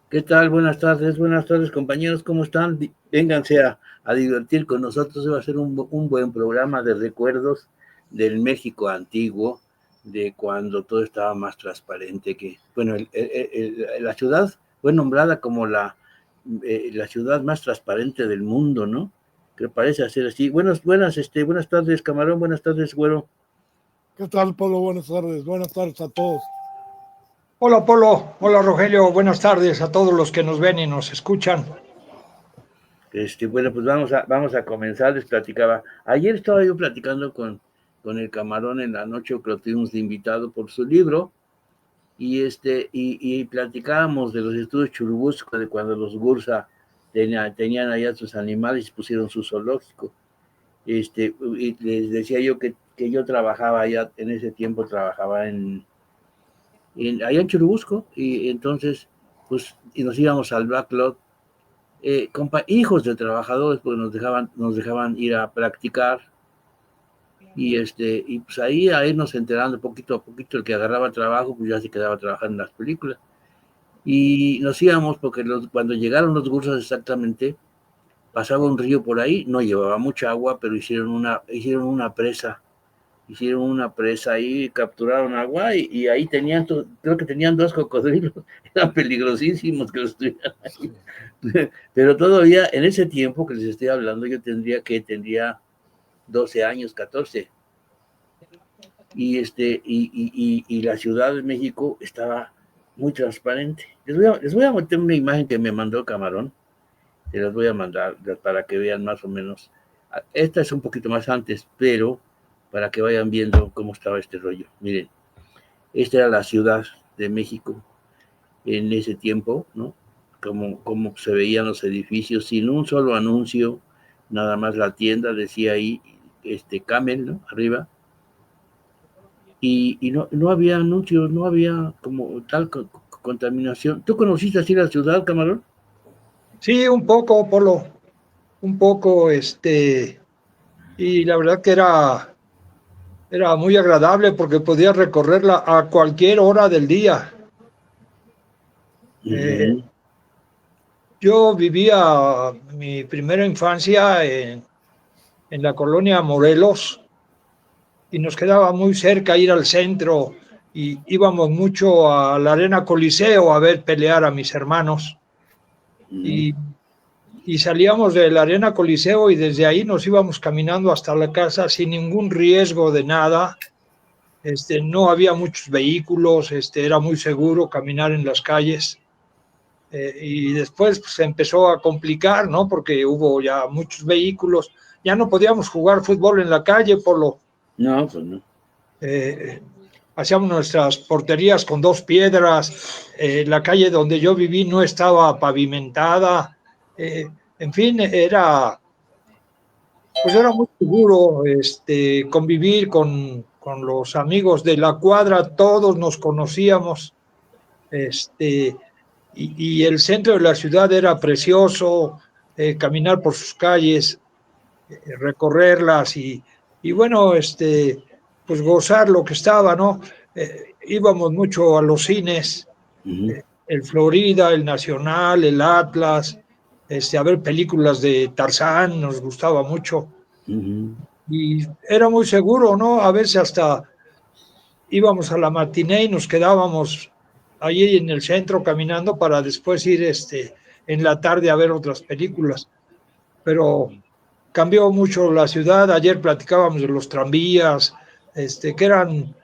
¿Qué tal? Buenas tardes compañeros, ¿cómo están? Vénganse a divertir con nosotros, va a ser un buen programa de recuerdos del México antiguo, de cuando todo estaba más transparente, que, bueno, la ciudad fue nombrada como la ciudad más transparente del mundo, ¿no? Que parece ser así. Buenas tardes, Camarón, buenas tardes, Güero. ¿Qué tal, Polo? Buenas tardes a todos. Hola Polo, hola Rogelio, buenas tardes a todos los que nos ven y nos escuchan. Bueno, pues vamos a comenzar, les platicaba. Ayer estaba yo platicando con el Camarón en la noche, que lo tuvimos de invitado por su libro, y platicábamos de los estudios Churubusco, de cuando los Gursa tenían allá sus animales y pusieron su zoológico. Y les decía yo que yo trabajaba allá, en ese tiempo trabajaba allá en Churubusco, y entonces, pues, y nos íbamos al backlot, hijos de trabajadores, pues nos dejaban ir a practicar, y pues ahí a irnos enterando poquito a poquito. El que agarraba trabajo, pues ya se quedaba trabajando en las películas. Y nos íbamos porque cuando llegaron los Gursas exactamente, pasaba un río por ahí, no llevaba mucha agua, pero hicieron una presa ahí, capturaron agua, y ahí creo que tenían 2 cocodrilos, eran peligrosísimos que los tuvieran ahí. Pero todavía en ese tiempo que les estoy hablando, yo tendría 12 años, 14. Y la Ciudad de México estaba muy transparente. Les voy a meter una imagen que me mandó Camarón, se las voy a mandar para que vean más o menos. Esta es un poquito más antes, pero para que vayan viendo cómo estaba este rollo. Miren, esta era la Ciudad de México en ese tiempo, ¿no? Como se veían los edificios, sin un solo anuncio, nada más la tienda decía ahí, Camel, ¿no? Arriba. Y no había anuncios, no había como tal contaminación. ¿Tú conociste así la ciudad, Camarón? Sí, un poco, Polo, un poco, y la verdad que era muy agradable porque podías recorrerla a cualquier hora del día. Uh-huh. Yo vivía mi primera infancia en la colonia Morelos y nos quedaba muy cerca ir al centro y íbamos mucho a la Arena Coliseo a ver pelear a mis hermanos. Uh-huh. Y salíamos de la Arena Coliseo y desde ahí nos íbamos caminando hasta la casa sin ningún riesgo de nada. No había muchos vehículos, era muy seguro caminar en las calles. Y después pues, se empezó a complicar, ¿no? Porque hubo ya muchos vehículos. Ya no podíamos jugar fútbol en la calle No, pues no. eh, hacíamos nuestras porterías con 2 piedras. La calle donde yo viví no estaba pavimentada. En fin, pues era muy seguro convivir con los amigos de la cuadra, todos nos conocíamos, y el centro de la ciudad era precioso, caminar por sus calles, recorrerlas y bueno, pues gozar lo que estaba, ¿no? Íbamos mucho a los cines, Uh-huh. el Florida, el Nacional, el Atlas, a ver películas de Tarzán, nos gustaba mucho. Uh-huh. Y era muy seguro, ¿no? A veces hasta íbamos a la matiné y nos quedábamos allí en el centro caminando para después ir en la tarde a ver otras películas. Pero cambió mucho la ciudad. Ayer platicábamos de los tranvías, que eran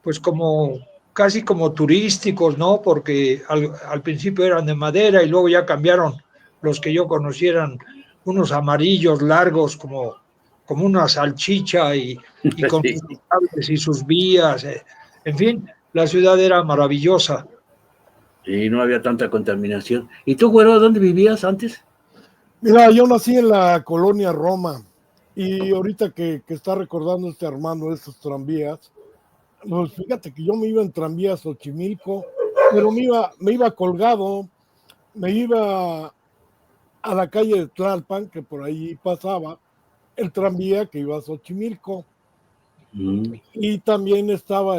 pues como casi como turísticos, ¿no? Porque al principio eran de madera y luego ya cambiaron los que yo conocieran, unos amarillos largos como una salchicha y con Sí. sus cables y sus vías. En fin, la ciudad era maravillosa. Y no había tanta contaminación. ¿Y tú, güero, dónde vivías antes? Mira, yo nací en la colonia Roma y ahorita que está recordando este Armando estos tranvías, pues fíjate que yo me iba en tranvía a Xochimilco, pero me iba colgado, me iba a la calle de Tlalpan, que por ahí pasaba el tranvía que iba a Xochimilco, Uh-huh. y también estaba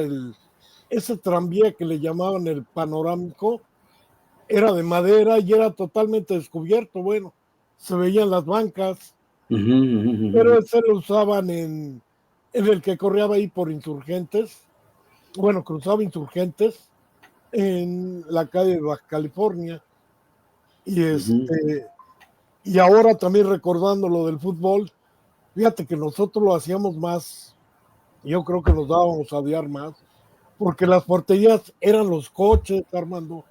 ese tranvía que le llamaban el panorámico, era de madera y era totalmente descubierto, bueno, se veían las bancas, pero ese lo usaban en el que corría ahí por Insurgentes, bueno, cruzaba Insurgentes en la calle de Baja California, y y ahora también recordando lo del fútbol, fíjate que nosotros lo hacíamos más, yo creo que nos dábamos a odiar más, porque las porterías eran los coches, Armando.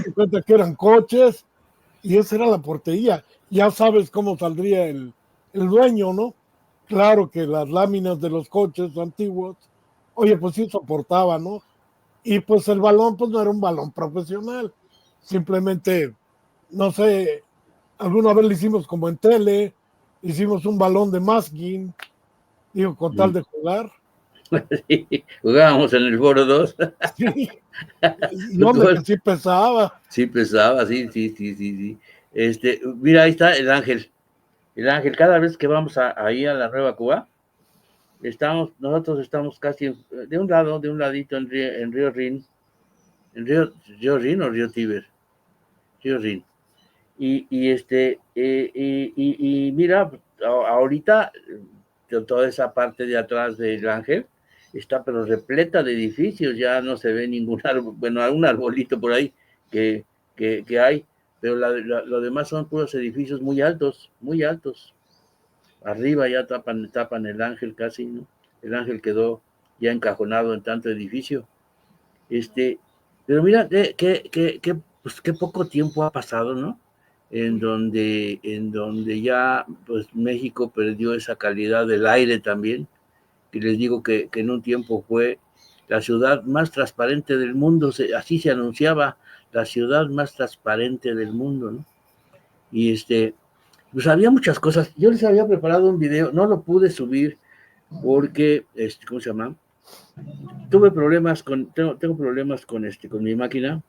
Te cuenta que eran coches y esa era la portería. Ya sabes cómo saldría el dueño, ¿no? Claro que las láminas de los coches antiguos, oye, pues sí soportaban, ¿no? Y pues el balón, pues no era un balón profesional. Simplemente, no sé, alguna vez lo hicimos como en tele, hicimos un balón de masking, digo, con tal de jugar. Sí, jugábamos en el Foro 2. Sí. Y hombre, que sí pesaba. Sí pesaba, sí. Mira, ahí está el Ángel. El Ángel, cada vez que vamos ahí a la Nueva Cuba, nosotros estamos casi de un ladito en Río Rin, en Río Rin o Río Tíber, Río Rin. Y mira, ahorita toda esa parte de atrás del Ángel está pero repleta de edificios, ya no se ve ningún árbol, bueno, algún arbolito por ahí que hay, pero lo demás son puros edificios muy altos, arriba ya tapan el Ángel casi, ¿no? El Ángel quedó ya encajonado en tanto edificio. Pero mira, pues, qué poco tiempo ha pasado, ¿no? En donde ya pues México perdió esa calidad del aire también, que les digo que en un tiempo fue la ciudad más transparente del mundo, así se anunciaba, la ciudad más transparente del mundo, ¿no? Y pues había muchas cosas. Yo les había preparado un video, no lo pude subir porque, ¿cómo se llama? Tengo problemas con mi máquina,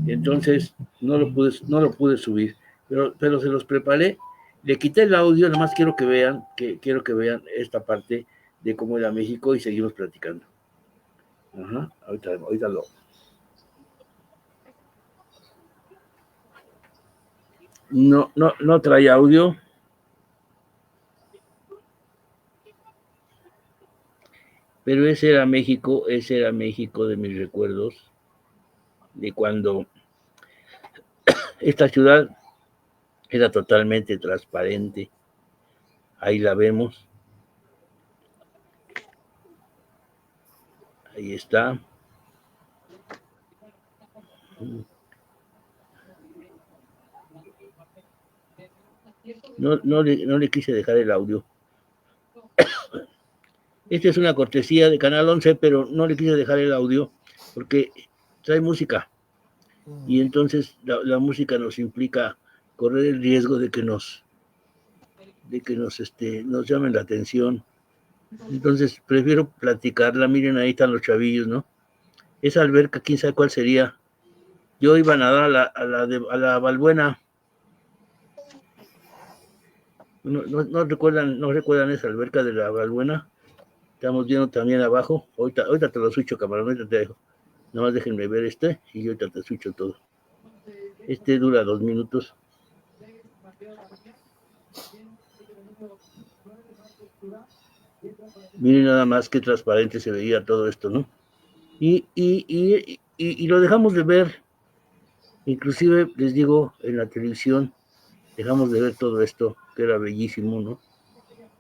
entonces no lo pude subir, pero se los preparé, le quité el audio, nada más quiero que vean esta parte de cómo era México y seguimos platicando. Ajá, ahorita no trae audio. Pero ese era México de mis recuerdos, de cuando esta ciudad era totalmente transparente. Ahí la vemos. Ahí está. No le quise dejar el audio. Esta es una cortesía de Canal 11, pero no le quise dejar el audio porque trae música. Y entonces la música nos implica correr el riesgo de que nos llamen la atención. Entonces prefiero platicarla. Miren, ahí están los chavillos, ¿no? Esa alberca, quién sabe cuál sería. Yo iba a nadar a la Balbuena. No recuerdan esa alberca de la Balbuena. Estamos viendo también abajo. Ahorita te lo switcho, camarón. Ahorita te dejo. Nada más déjenme ver y ahorita te switcho todo. Dura 2 minutos. Miren nada más qué transparente se veía todo esto, ¿no? Y lo dejamos de ver. Inclusive, les digo, en la televisión, dejamos de ver todo esto, que era bellísimo, ¿no?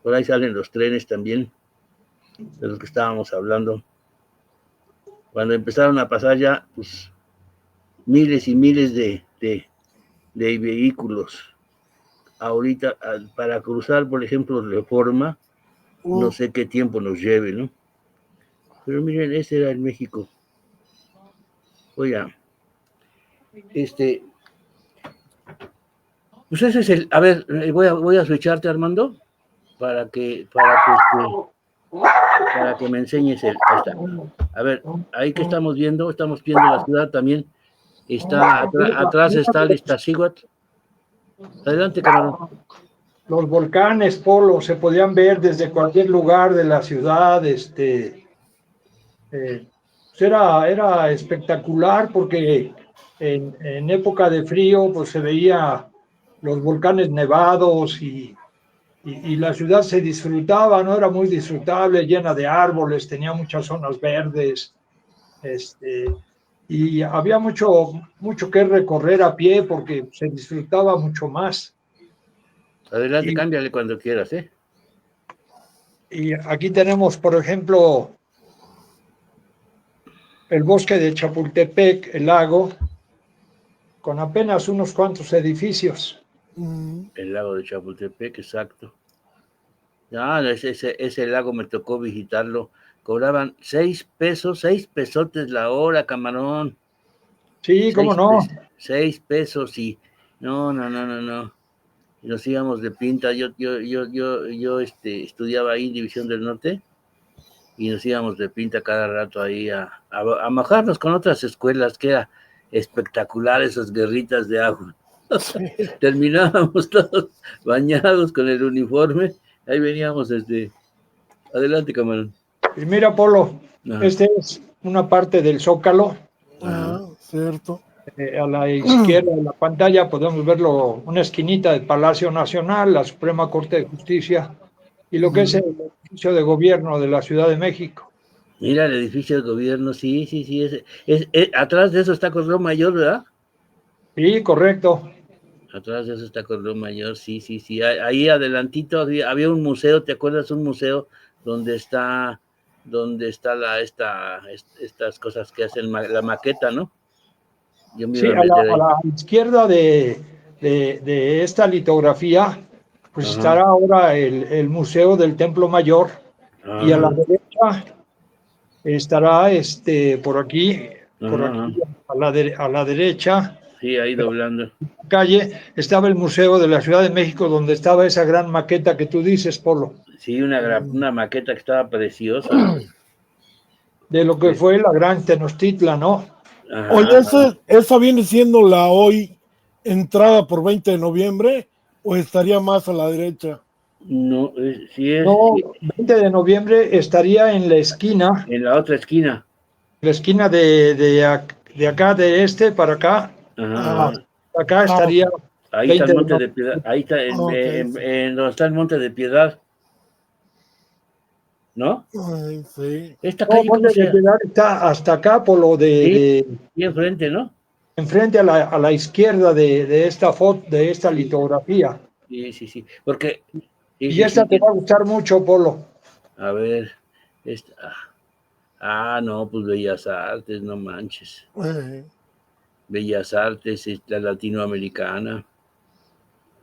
Por ahí salen los trenes también, de los que estábamos hablando. Cuando empezaron a pasar ya, pues, miles y miles de vehículos. Ahorita, para cruzar, por ejemplo, Reforma, no sé qué tiempo nos lleve, ¿no? Pero miren, ese era el México. Oiga, pues ese es a ver, voy a switcharte, Armando, para que me enseñes ahí está. A ver, ahí que estamos viendo la ciudad también. Está atrás está el Iztaccíhuatl. Adelante, camarón. Los volcanes, Polo, se podían ver desde cualquier lugar de la ciudad. pues era espectacular porque en época de frío pues se veía los volcanes nevados y la ciudad se disfrutaba, ¿no? Era muy disfrutable, llena de árboles, tenía muchas zonas verdes, y había mucho que recorrer a pie porque se disfrutaba mucho más. Adelante, Y, cámbiale cuando quieras, ¿eh? y aquí tenemos, por ejemplo, el bosque de Chapultepec, el lago, con apenas unos cuantos edificios. El lago de Chapultepec, exacto. Ah, ese lago me tocó visitarlo. Cobraban 6 pesos, 6 pesotes la hora, camarón. Sí, cómo no. 6 pesos y no. Y nos íbamos de pinta. Yo estudiaba ahí en División del Norte y nos íbamos de pinta cada rato ahí a mojarnos con otras escuelas, que era espectacular esas guerritas de agua. Terminábamos todos bañados con el uniforme. Ahí veníamos adelante, camarón. Y mira, Polo, Ajá. este es una parte del Zócalo. Cierto. A la izquierda de la pantalla podemos verlo, una esquinita del Palacio Nacional, la Suprema Corte de Justicia y lo que es el edificio de gobierno de la Ciudad de México. Mira el edificio de gobierno, sí. Atrás de eso está Correo Mayor, ¿verdad? Sí, correcto. Atrás de eso está Correo Mayor, sí. Ahí adelantito había un museo, ¿te acuerdas? Un museo donde está estas cosas que hacen la maqueta, ¿no? Yo me Sí, iba a a meter ahí. la izquierda de esta litografía, pues Ajá. estará ahora el Museo del Templo Mayor y a la Ajá. derecha estará por aquí, Ajá. a la derecha, Sí, ahí doblando. calle, estaba el Museo de la Ciudad de México, donde estaba esa gran maqueta que tú dices, Polo, Sí, una maqueta que estaba preciosa. de lo que fue la gran Tenochtitlan, ¿no? Oye, Ajá. ¿esa viene siendo la hoy entrada por 20 de noviembre o estaría más a la derecha? No, No, sí, 20 de noviembre estaría en en la otra esquina. la esquina de acá, de este para acá, Ah, Ajá. acá ah, estaría Ahí está el 20 de Monte de noviembre. Piedad. Ahí está, ok, sí. en donde está el Monte de Piedad, ¿no? Ay, sí. ¿Esta No, calle cómo Monte se de llama? Piedad está hasta acá, por lo Sí, sí, enfrente, ¿no? enfrente a la izquierda de esta foto, de esta litografía. Sí. Porque, Y esta te va a gustar mucho, Polo. a ver, esta. No, pues Bellas Artes, no manches. Eh, Bellas Artes, la latinoamericana.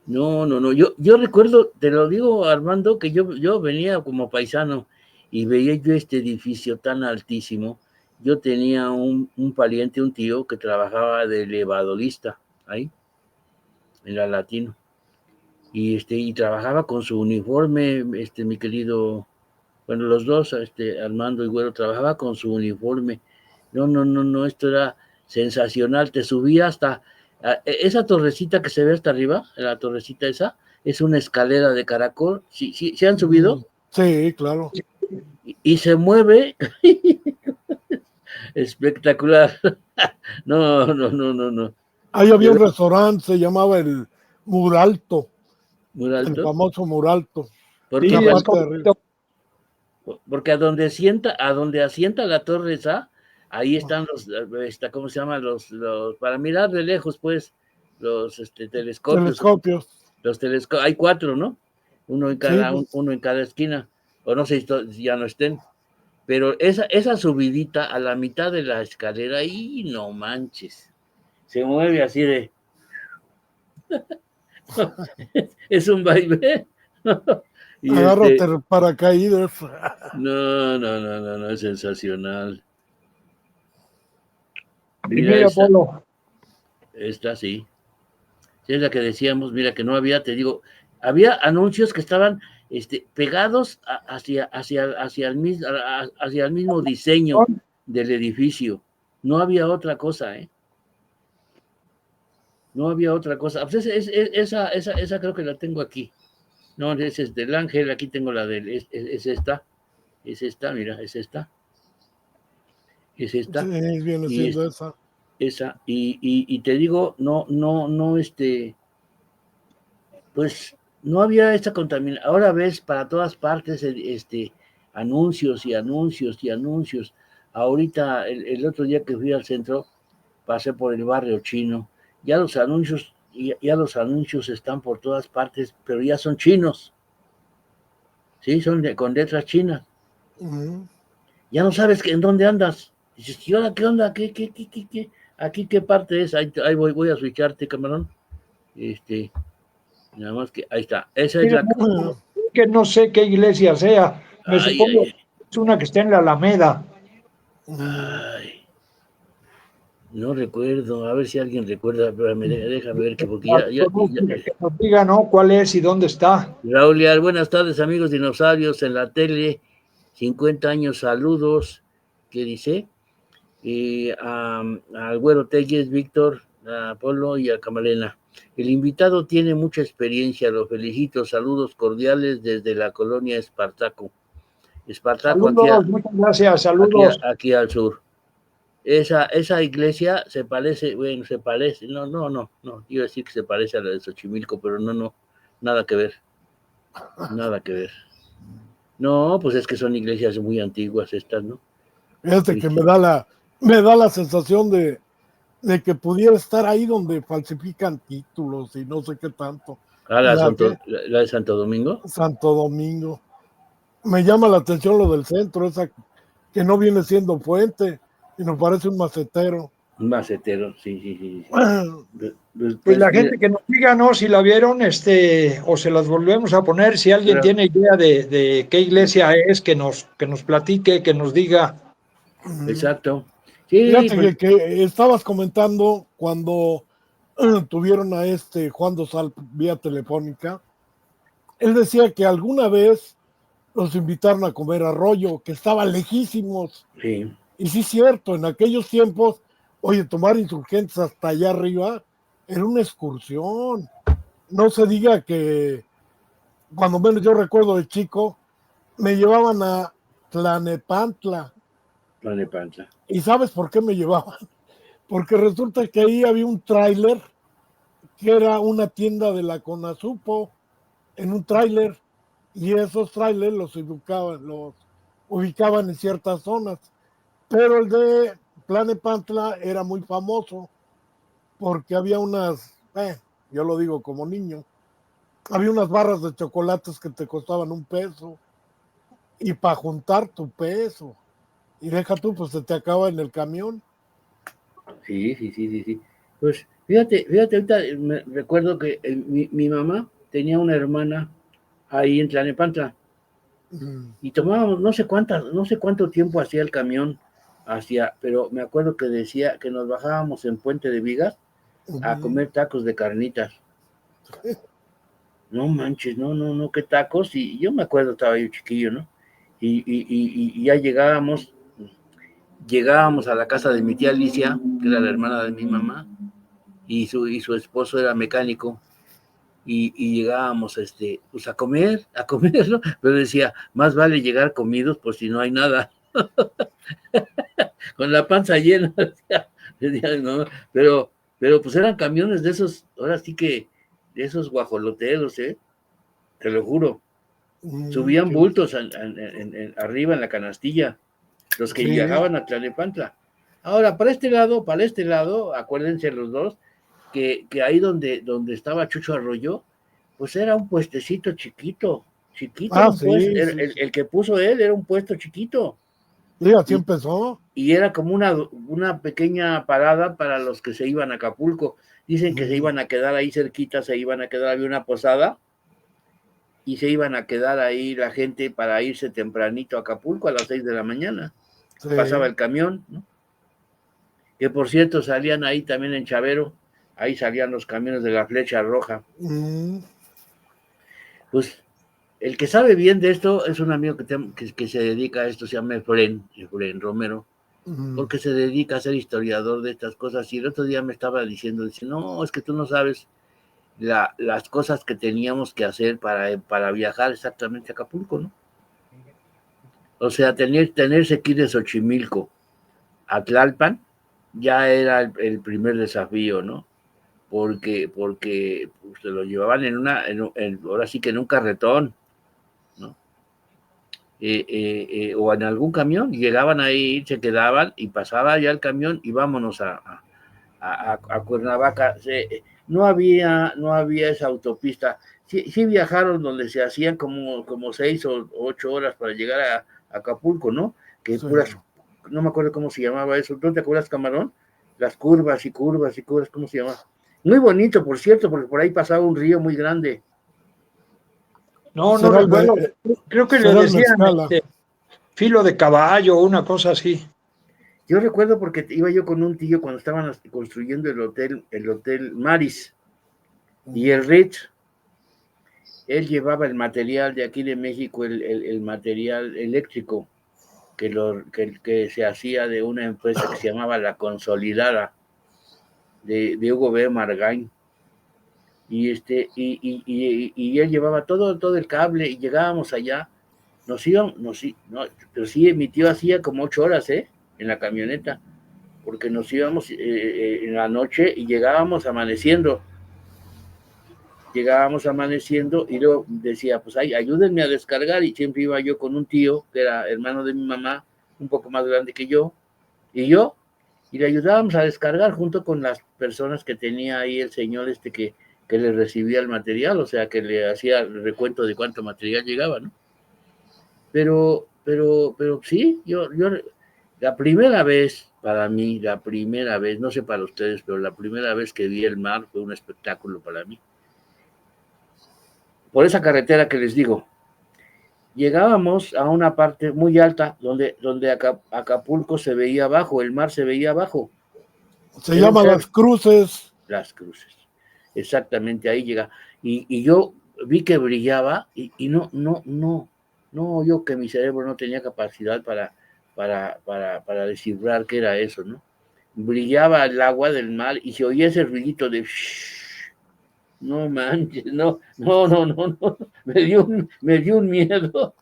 No. Yo recuerdo, te lo digo, Armando, que yo venía como paisano y veía yo este edificio tan altísimo. Yo tenía un pariente, un tío, que trabajaba de elevadorista ahí, en la Latino. Y trabajaba con su uniforme, mi querido, bueno, los dos, Armando y Güero, trabajaba con su uniforme. No, esto era sensacional. Te subía hasta esa torrecita que se ve hasta arriba, la torrecita esa, es una escalera de caracol. Sí, ¿se han subido? sí, claro. Y se mueve. Espectacular. No. Ahí había De un ver- restaurante, se llamaba el Muralto, Muy el alto. famoso Muralto, Porque la Sí, es parte de arriba. correcto. Porque a donde asienta la torre esa, ahí están ¿cómo se llama? Para mirar de lejos, pues, los telescopios. Telescopios. Hay 4, ¿no? Sí, pues, Uno en cada esquina. O no sé si ya no estén. Pero esa subidita a la mitad de la escalera, y no manches. Se mueve así de. Es un vaivén. Y agárrate el paracaídas. no, es sensacional. Y Mira mira, esta, Polo, esta sí. Es la que decíamos, mira que no había, te digo, había anuncios que estaban pegados hacia el mismo diseño del edificio. No había otra cosa, ¿eh? No había otra cosa. Pues esa creo que la tengo aquí. No, esa es del Ángel, aquí tengo la del, es esta, mira, es esta. es esta, Sí, viene y siendo esa. y te digo, no, pues no había esta contaminación. Ahora ves para todas partes anuncios y anuncios y anuncios. Ahorita, el otro día que fui al centro, pasé por el barrio chino, ya los anuncios están por todas partes, pero ya son chinos, ¿sí? Con letras chinas. Ujú. Ya no sabes en dónde andas. Dices, ¿y ahora qué onda? ¿Qué? ¿Aquí qué parte es? Ahí voy a switcharte, camarón. Nada más que, ahí está. Esa es Mire, la... que no sé qué iglesia sea, me Ay, supongo que es una que está en la Alameda. ay. No recuerdo, a ver si alguien recuerda, pero déjame ver que porque Que nos diga, ¿no? ¿Cuál es y dónde está? Raúl, buenas tardes amigos dinosaurios en la tele, 50 años, saludos, ¿qué dice? Al Güero Telles, Víctor, a Polo y a Camalena. El invitado tiene mucha experiencia, lo felicito, saludos cordiales desde la colonia Espartaco. Espartaco Saludos, muchas gracias, saludos. aquí al sur. Esa iglesia se parece, bueno, no, iba a decir que se parece a la de Xochimilco, pero no, nada que ver, nada que ver. No, pues es que son iglesias muy antiguas estas, ¿no? Fíjate que me da la sensación de que pudiera estar ahí donde falsifican títulos y no sé qué tanto. La que La de Santo Domingo. Santo Domingo. Me llama la atención lo del centro, esa que no viene siendo puente, y nos parece un macetero. Un macetero, sí. Pues Pues la mira, gente que nos diga, ¿no? Si la vieron, o se las volvemos a poner, si alguien pero, tiene idea de qué iglesia es, que nos platique, que nos diga. exacto. Sí, Fíjate pues, que estabas comentando cuando tuvieron a este Juan Dosal vía telefónica. Él decía que alguna vez los invitaron a comer arroyo, que estaban lejísimos. sí, Y sí, cierto, en aquellos tiempos, oye, tomar insurgentes hasta allá arriba era una excursión. No se diga que, cuando menos yo recuerdo de chico, me llevaban a Tlanepantla. Vale, panza. ¿Y sabes por qué me llevaban? Porque resulta que ahí había un tráiler que era una tienda de la Conasupo en un tráiler, y esos trailers los ubicaban en ciertas zonas. Pero el de Tlanepantla era muy famoso porque había yo lo digo como niño, había unas barras de chocolates que te costaban $1 y para juntar tu peso. Y deja tú, pues se te acaba en el camión. Sí. Pues fíjate, ahorita me recuerdo que mi mamá tenía una hermana ahí en Tlanepantla y tomábamos no sé cuánto tiempo hacía el camión pero me acuerdo que decía que nos bajábamos en Puente de Vigas a comer tacos de carnitas. No manches, no, qué tacos. Y yo me acuerdo, estaba yo chiquillo, ¿no? Y ya llegábamos a la casa de mi tía Alicia, que era la hermana de mi mamá, y su esposo era mecánico, y llegábamos pues a comer, ¿no? Pero decía, más vale llegar comidos por si no hay nada, con la panza llena, decía, no, pero pues eran camiones de esos, ahora sí que, de esos guajoloteros, te lo juro, subían bultos arriba en la canastilla, los que Sí, viajaban a Tlalnepantla. Ahora, para este lado, acuérdense los dos, que ahí donde estaba Chucho Arroyo, pues era un puestecito chiquito, un puesto, sí. el que puso él era un puesto chiquito, Sí, así y, empezó. y era como una pequeña parada para los que se iban a Acapulco. Dicen que se iban a quedar ahí cerquita, había una posada, y se iban a quedar ahí la gente para irse tempranito a Acapulco a las 6 de la mañana. Pasaba Sí. el camión, ¿no? Que por cierto salían ahí también en Chavero, ahí salían los camiones de la Flecha Roja. Pues el que sabe bien de esto es un amigo que se dedica a esto, se llama Efren Romero, porque se dedica a ser historiador de estas cosas. Y el otro día me estaba diciendo, dice, no, es que tú no sabes las cosas que teníamos que hacer para viajar exactamente a Acapulco, ¿no? O sea, tenerse que ir de Xochimilco a Tlalpan, ya era el primer desafío, ¿no? Porque pues, se lo llevaban ahora sí que en un carretón, ¿no? O en algún camión, llegaban ahí, se quedaban y pasaba ya el camión y vámonos a Cuernavaca. No había esa autopista. Sí viajaron donde se hacían como 6 o 8 horas para llegar a Acapulco, ¿no? Que Sí. puras, no me acuerdo cómo se llamaba eso. ¿Tú te acuerdas, Camarón? Las curvas y curvas y curvas, ¿cómo se llama? Muy bonito, por cierto, porque por ahí pasaba un río muy grande. No, no Será el, recuerdo. Creo que le será el decían Mezcala. filo de caballo o una cosa así. Yo recuerdo porque iba yo con un tío cuando estaban construyendo el hotel Maris y el Ritz. Él llevaba el material de aquí de México, el material eléctrico que se hacía de una empresa que se llamaba La Consolidada, de Hugo B. Margain. Y él llevaba todo el cable y llegábamos allá. Pero sí, mi tío hacía como 8 horas, en la camioneta, porque nos íbamos en la noche y llegábamos amaneciendo y luego decía, pues ay, ayúdenme a descargar, y siempre iba yo con un tío que era hermano de mi mamá, un poco más grande que yo, y le ayudábamos a descargar junto con las personas que tenía ahí el señor que le recibía el material, o sea, que le hacía el recuento de cuánto material llegaba, ¿no? Pero sí, la primera vez, para mí, no sé para ustedes, pero la primera vez que vi el mar fue un espectáculo para mí. Por esa carretera que les digo, llegábamos a una parte muy alta donde Acapulco se veía abajo, el mar se veía abajo. Se llama Las Cruces. Las Cruces. Exactamente, ahí llega. Y yo vi que brillaba y no, yo que mi cerebro no tenía capacidad para descifrar qué era eso, ¿no? Brillaba el agua del mar y se oía ese ruidito de... No manches, no, me dio un miedo.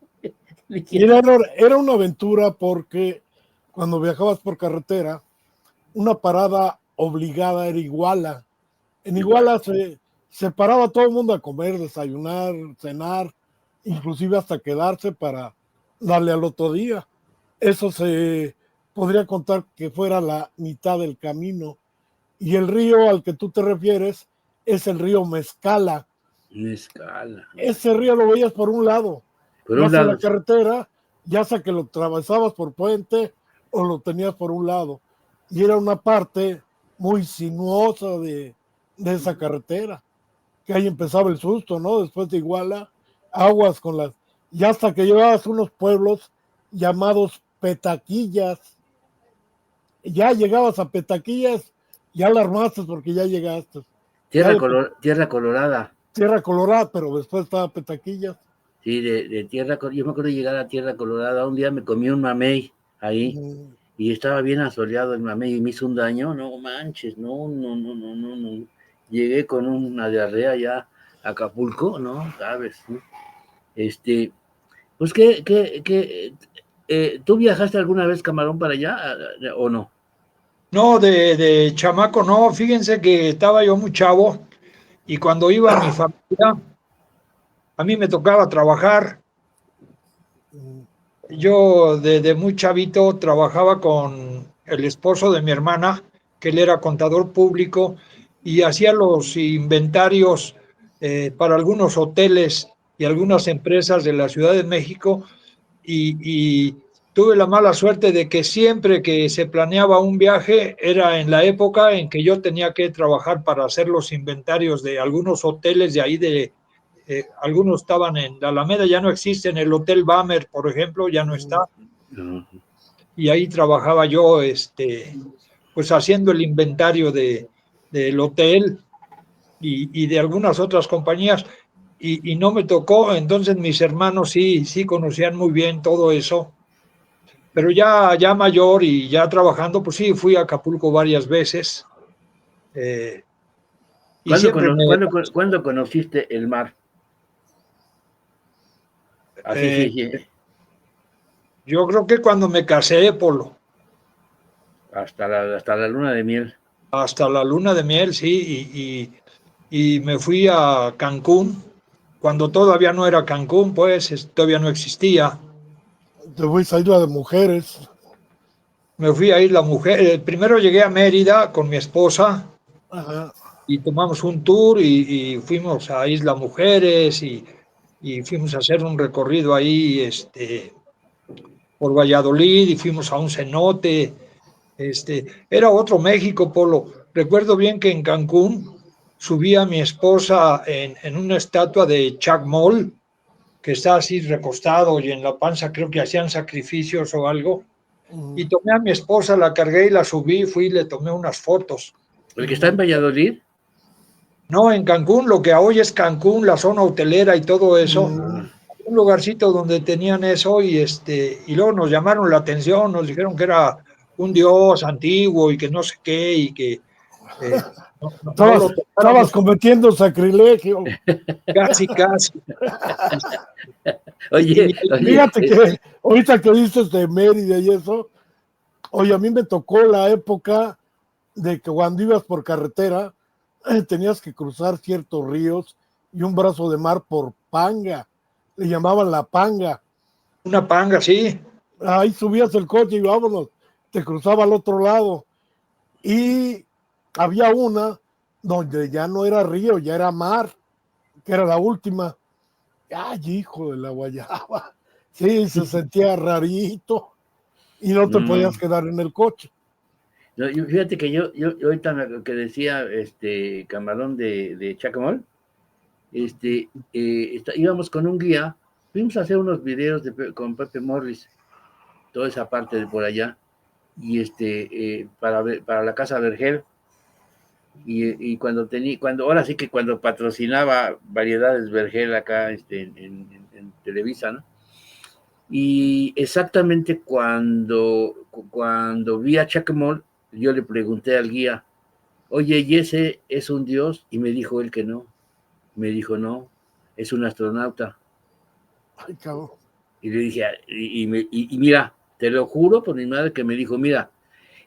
Y era una aventura porque cuando viajabas por carretera, una parada obligada era Iguala. En Iguala se paraba todo el mundo a comer, desayunar, cenar, inclusive hasta quedarse para darle al otro día. Eso se podría contar que fuera la mitad del camino. Y el río al que tú te refieres es el río Mezcala. Mezcala. Ese río lo veías por un lado, Por ya un sea lado, la carretera, ya sea que lo atravesabas por puente o lo tenías por un lado. Y era una parte muy sinuosa de esa carretera, que ahí empezaba el susto, ¿no? Después de Iguala, aguas con las... Y hasta que llegabas a unos pueblos llamados Petaquillas. Ya llegabas a Petaquillas, ya la armaste porque ya llegaste. Ya Tierra Colorada. Tierra Colorada, pero después estaba Petaquillas. Sí, yo me acuerdo de llegar a Tierra Colorada, un día me comí un mamey ahí, y estaba bien asoleado el mamey y me hizo un daño, no manches, no. Llegué con una diarrea ya a Acapulco, ¿no? ¿Sabes? ¿No? Pues ¿tú viajaste alguna vez, Camarón, para allá o no? No, de chamaco no. Fíjense que estaba yo muy chavo y cuando iba mi familia, a mí me tocaba trabajar. Yo de muy chavito trabajaba con el esposo de mi hermana, que él era contador público y hacía los inventarios para algunos hoteles y algunas empresas de la Ciudad de México y tuve la mala suerte de que siempre que se planeaba un viaje era en la época en que yo tenía que trabajar para hacer los inventarios de algunos hoteles de ahí algunos estaban en la Alameda, ya no existen, el Hotel Bamer, por ejemplo, ya no está, y ahí trabajaba yo, pues haciendo el inventario del hotel y de algunas otras compañías, y no me tocó, entonces mis hermanos sí conocían muy bien todo eso, pero ya mayor y ya trabajando, pues sí, fui a Acapulco varias veces, y siempre ¿Cuándo conociste el mar? Así, eh, sí. yo creo que cuando me casé, Polo. hasta la luna de miel. Hasta la luna de miel, sí, y me fui a Cancún, cuando todavía no era Cancún, pues todavía no existía. Te voy a Isla de Mujeres. Me fui a Isla Mujer. Primero llegué a Mérida con mi esposa Ajá. y tomamos un tour y fuimos a Isla Mujeres y fuimos a hacer un recorrido ahí por Valladolid y fuimos a un cenote. Era otro México, Polo. Recuerdo bien que en Cancún subí a mi esposa en una estatua de Chuck Moll, que está así recostado y en la panza creo que hacían sacrificios o algo. Y tomé a mi esposa, la cargué y la subí, fui y le tomé unas fotos. ¿El que está en Valladolid? No, en Cancún, lo que hoy es Cancún, la zona hotelera y todo eso, un lugarcito donde tenían eso y luego nos llamaron la atención, nos dijeron que era un dios antiguo y que no sé qué y que no lo Estabas cometiendo sacrilegio. casi. Oye, Fíjate que ahorita que dices de Mérida y eso, oye, a mí me tocó la época de que cuando ibas por carretera tenías que cruzar ciertos ríos y un brazo de mar por panga, le llamaban la panga. Una panga, sí. Ahí subías el coche y vámonos, te cruzaba al otro lado. Y había una donde ya no era río, ya era mar, que era la última. Ay, hijo de la guayaba. Sí, se sentía rarito y no te podías quedar en el coche. No, fíjate que yo ahorita lo que decía Camarón de Chacamol, íbamos con un guía, fuimos a hacer unos videos con Pepe Morris, toda esa parte de por allá, y para la Casa Vergel, y cuando ahora sí que cuando patrocinaba Variedades Vergel acá en Televisa, ¿no? Y exactamente cuando vi a Chacamol, yo le pregunté al guía, oye, ¿y ese es un dios? Y me dijo él que no. Me dijo, no, es un astronauta. Ay, cabrón. Y le dije, y mira, te lo juro por mi madre que me dijo, mira,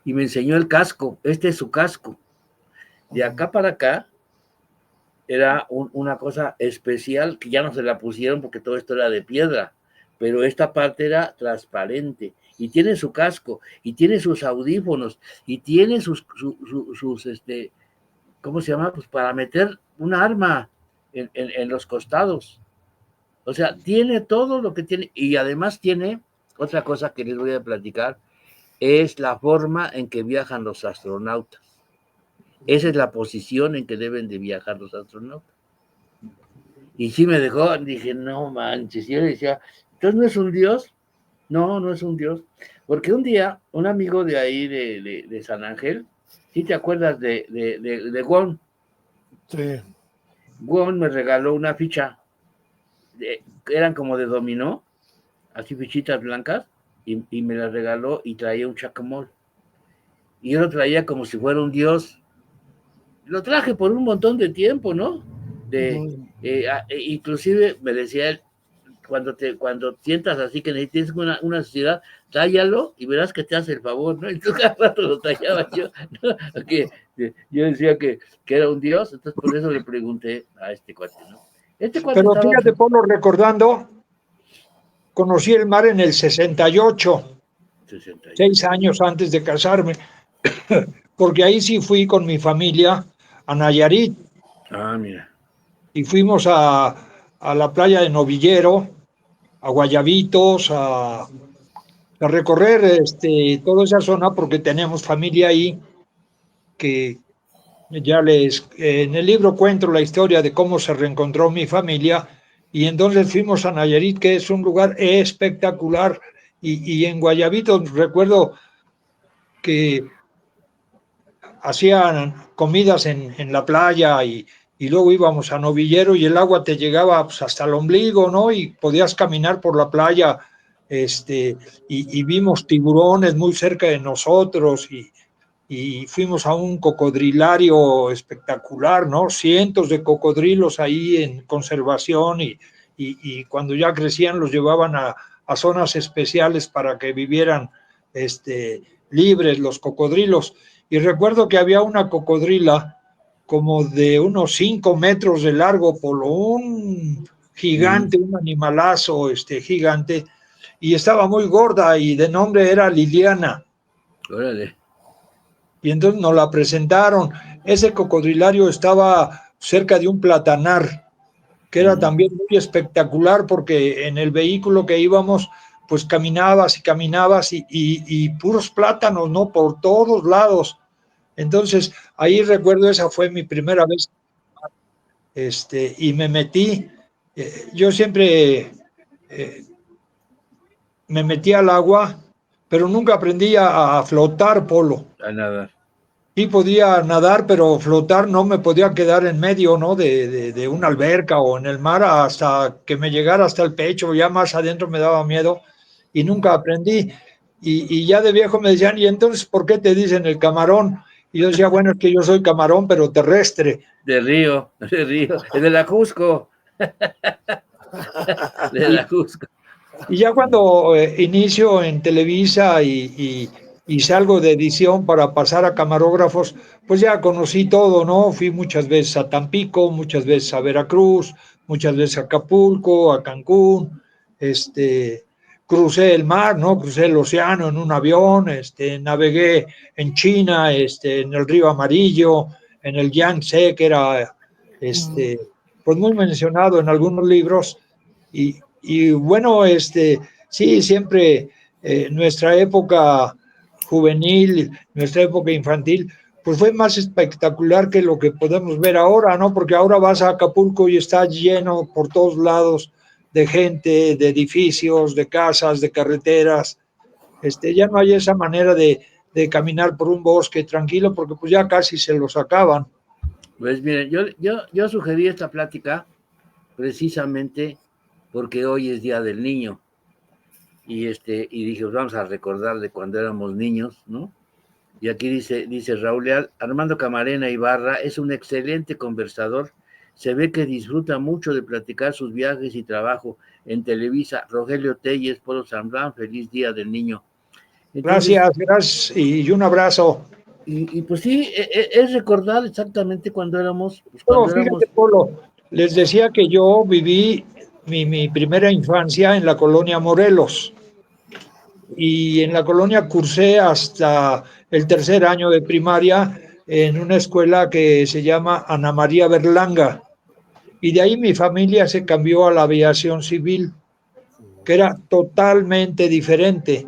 y me enseñó el casco, este es su casco. De acá para acá era una cosa especial que ya no se la pusieron porque todo esto era de piedra, pero esta parte era transparente. Y tiene su casco, y tiene sus audífonos, y tiene sus ¿cómo se llama? Pues para meter un arma en los costados. O sea, tiene todo lo que tiene, y además tiene otra cosa que les voy a platicar, es la forma en que viajan los astronautas. Esa es la posición en que deben de viajar los astronautas. Y sí me dejó, dije, no manches, y yo le decía, ¿entonces no es un dios? No, no es un dios. Porque un día, un amigo de ahí, de San Ángel, ¿sí te acuerdas de Won? Sí. Won me regaló una ficha, eran como de dominó, así fichitas blancas, y me las regaló y traía un Chacamol. Y yo lo traía como si fuera un dios. Lo traje por un montón de tiempo, ¿no? Inclusive me decía él, cuando sientas así que necesites una sociedad, tállalo y verás que te hace el favor, ¿no? Y tú cada rato lo tallaba yo, ¿no? Okay. Yo decía que era un dios, entonces por eso le pregunté a este cuate, ¿no? Pero fíjate, Polo, recordando, conocí el mar en el 68, 6 años antes de casarme, porque ahí sí fui con mi familia a Nayarit. Ah, mira. Y fuimos a la playa de Novillero, a Guayabitos, a recorrer toda esa zona porque tenemos familia ahí que ya en el libro cuento la historia de cómo se reencontró mi familia y entonces fuimos a Nayarit, que es un lugar espectacular y en Guayabitos recuerdo que hacían comidas en la playa y luego íbamos a Novillero y el agua te llegaba pues, hasta el ombligo, ¿no? Y podías caminar por la playa, y vimos tiburones muy cerca de nosotros y fuimos a un cocodrilario espectacular, ¿no? Cientos de cocodrilos ahí en conservación y cuando ya crecían los llevaban a zonas especiales para que vivieran libres, los cocodrilos. Y recuerdo que había una cocodrila como de unos 5 metros de largo, por un gigante, un animalazo gigante, y estaba muy gorda y de nombre era Liliana. Órale. Y entonces nos la presentaron. Ese cocodrilario estaba cerca de un platanar, que era también muy espectacular porque en el vehículo que íbamos, pues caminabas y caminabas y puros plátanos, ¿no? Por todos lados. Entonces, ahí recuerdo, esa fue mi primera vez, y me metí. Yo siempre me metí al agua, pero nunca aprendí a flotar, Polo. A nada. Sí podía nadar, pero flotar no, me podía quedar en medio, ¿no? De una alberca o en el mar hasta que me llegara hasta el pecho, ya más adentro me daba miedo y nunca aprendí. Y ya de viejo me decían, ¿y entonces por qué te dicen el camarón? Y yo decía, bueno, es que yo soy camarón, pero terrestre. De Río, es de la Cusco. De la Cusco. Y ya cuando inicio en Televisa y salgo de edición para pasar a camarógrafos, pues ya conocí todo, ¿no? Fui muchas veces a Tampico, muchas veces a Veracruz, muchas veces a Acapulco, a Cancún, crucé el mar, ¿no? Crucé el océano en un avión, navegué en China, en el Río Amarillo, en el Yangtze, que era, pues muy mencionado en algunos libros, y bueno, sí, siempre nuestra época juvenil, nuestra época infantil, pues fue más espectacular que lo que podemos ver ahora, ¿no? Porque ahora vas a Acapulco y está lleno por todos lados de gente, de edificios, de casas, de carreteras. Ya no hay esa manera de caminar por un bosque tranquilo porque pues ya casi se los acaban. Pues miren, yo sugerí esta plática precisamente porque hoy es Día del Niño. Y dije, pues vamos a recordar de cuando éramos niños, ¿no? Y aquí dice Raúl Armando Camarena Ibarra es un excelente conversador. Se ve que disfruta mucho de platicar sus viajes y trabajo en Televisa. Rogelio Telles, Polo Zambrán, feliz Día del Niño. Entonces, gracias y un abrazo. Y pues sí, es recordar exactamente cuando éramos... Pues cuando fíjate, Polo, les decía que yo viví mi primera infancia en la colonia Morelos y en la colonia cursé hasta el tercer año de primaria en una escuela que se llama Ana María Berlanga y de ahí mi familia se cambió a la aviación civil, que era totalmente diferente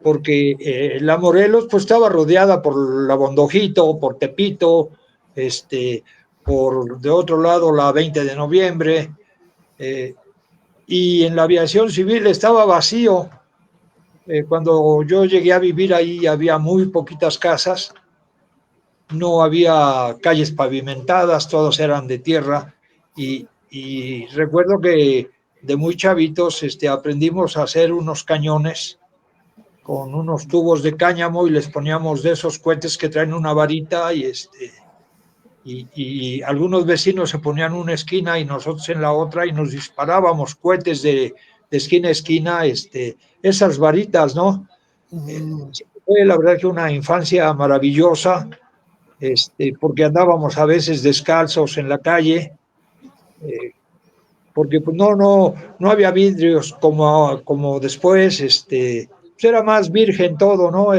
porque la Morelos pues estaba rodeada por la Bondojito, por Tepito, por de otro lado la 20 de noviembre, y en la aviación civil estaba vacío. Cuando yo llegué a vivir ahí había muy poquitas casas, no había calles pavimentadas, todos eran de tierra, y recuerdo que de muy chavitos aprendimos a hacer unos cañones con unos tubos de cáñamo y les poníamos de esos cohetes que traen una varita y algunos vecinos se ponían una esquina y nosotros en la otra y nos disparábamos cohetes de esquina a esquina, esas varitas, ¿no? Fue la verdad que una infancia maravillosa, porque andábamos a veces descalzos en la calle, porque pues no había vidrios como después, pues era más virgen todo, ¿no?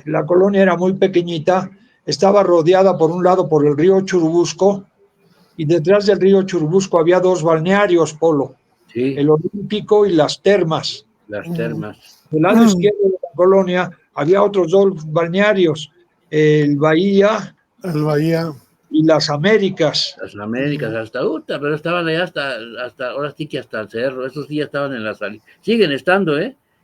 La colonia era muy pequeñita, estaba rodeada por un lado por el río Churubusco y detrás del río Churubusco había dos balnearios, Polo, sí, el Olímpico y las Termas. Las termas. Del lado izquierdo de la colonia había otros dos balnearios, el Bahía y las Américas. Las Américas, hasta Utah, pero estaban allá hasta ahora sí que hasta el cerro, esos días estaban en la salida. Siguen estando,